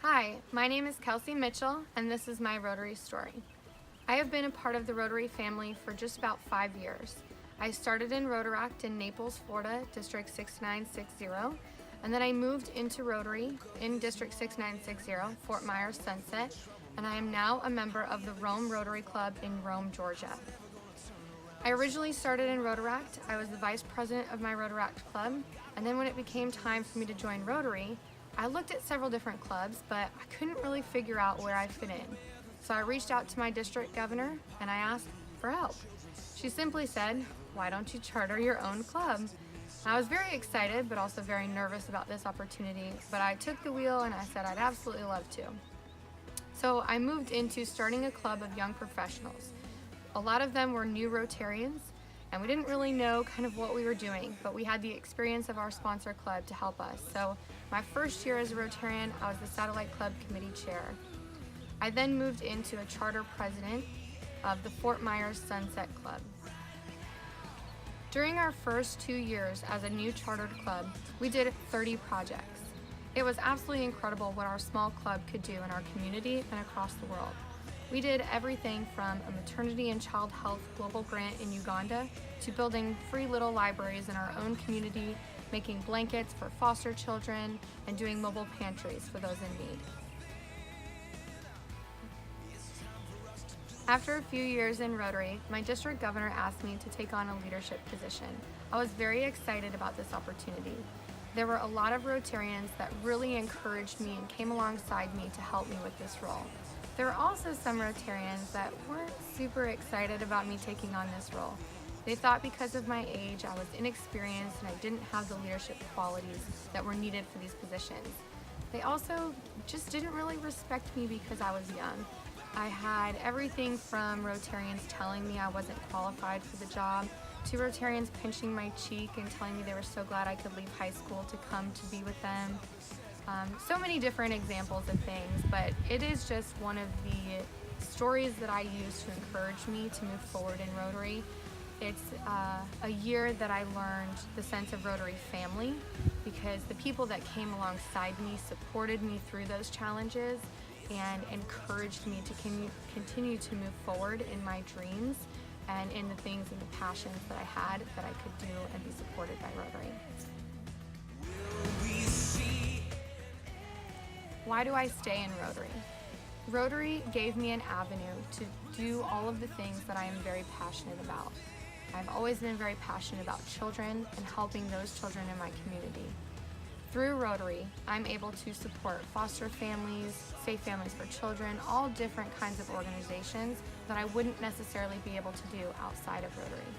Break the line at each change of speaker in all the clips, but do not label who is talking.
Hi, my name is Kelsey Mitchell, and this is my Rotary story. I have been a part of the Rotary family for just about 5 years. I started in Rotaract in Naples, Florida, District 6960, and then I moved into Rotary in District 6960, Fort Myers, Sunset, and I am now a member of the Rome Rotary Club in Rome, Georgia. I originally started in Rotaract. I was the vice president of my Rotaract club, and then when it became time for me to join Rotary, I looked at several different clubs, but I couldn't really figure out where I fit in. So I reached out to my district governor and I asked for help. She simply said, "Why don't you charter your own club?" I was very excited, but also very nervous about this opportunity, but I took the wheel and I said I'd absolutely love to. So I moved into starting a club of young professionals. A lot of them were new Rotarians, and we didn't really know kind of what we were doing, but we had the experience of our sponsor club to help us. So my first year as a Rotarian, I was the Satellite Club Committee Chair. I then moved into a charter president of the Fort Myers Sunset Club. During our first 2 years as a new chartered club, we did 30 projects. It was absolutely incredible what our small club could do in our community and across the world. We did everything from a maternity and child health global grant in Uganda to building free little libraries in our own community, making blankets for foster children, and doing mobile pantries for those in need. After a few years in Rotary, my district governor asked me to take on a leadership position. I was very excited about this opportunity. There were a lot of Rotarians that really encouraged me and came alongside me to help me with this role. There were also some Rotarians that weren't super excited about me taking on this role. They thought because of my age, I was inexperienced and I didn't have the leadership qualities that were needed for these positions. They also just didn't really respect me because I was young. I had everything from Rotarians telling me I wasn't qualified for the job, to Rotarians pinching my cheek and telling me they were so glad I could leave high school to come to be with them. So many different examples of things, but it is just one of the stories that I use to encourage me to move forward in Rotary. It's a year that I learned the sense of Rotary family, because the people that came alongside me supported me through those challenges and encouraged me to continue to move forward in my dreams and in the things and the passions that I had that I could do and be supported by Rotary. Why do I stay in Rotary? Rotary gave me an avenue to do all of the things that I am very passionate about. I've always been very passionate about children and helping those children in my community. Through Rotary, I'm able to support foster families, safe families for children, all different kinds of organizations that I wouldn't necessarily be able to do outside of Rotary.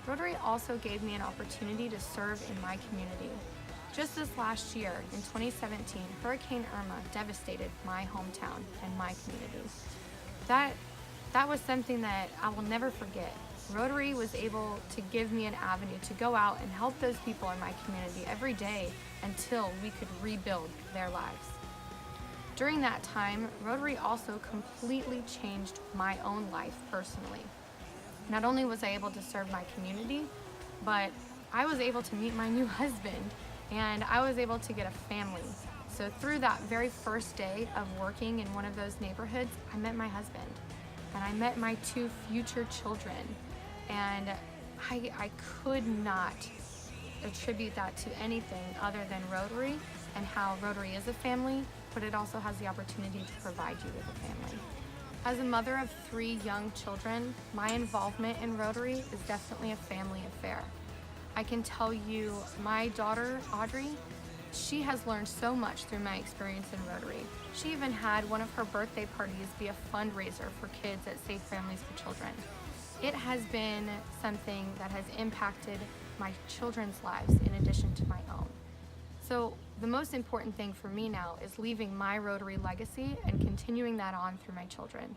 Rotary also gave me an opportunity to serve in my community. Just this last year, in 2017, Hurricane Irma devastated my hometown and my community. That was something that I will never forget. Rotary was able to give me an avenue to go out and help those people in my community every day until we could rebuild their lives. During that time, Rotary also completely changed my own life personally. Not only was I able to serve my community, but I was able to meet my new husband, and I was able to get a family. So through that very first day of working in one of those neighborhoods, I met my husband, and I met my 2 future children. And I could not attribute that to anything other than Rotary and how Rotary is a family, but it also has the opportunity to provide you with a family. As a mother of 3 young children, my involvement in Rotary is definitely a family affair. I can tell you, my daughter, Audrey, she has learned so much through my experience in Rotary. She even had one of her birthday parties be a fundraiser for kids at Safe Families for Children. It has been something that has impacted my children's lives in addition to my own. So the most important thing for me now is leaving my Rotary legacy and continuing that on through my children.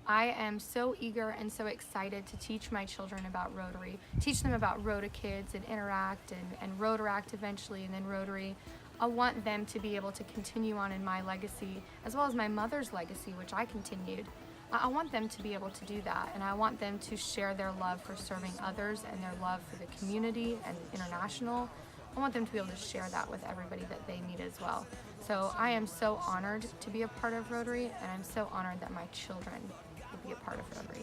I am so eager and so excited to teach my children about Rotary, teach them about Rotakids and Interact and Rotaract eventually, and then Rotary. I want them to be able to continue on in my legacy, as well as my mother's legacy, which I continued. I want them to be able to do that, and I want them to share their love for serving others and their love for the community and international I want them to be able to share that with everybody that they need as well. So I am so honored to be a part of Rotary, and I'm so honored that my children will be a part of Rotary.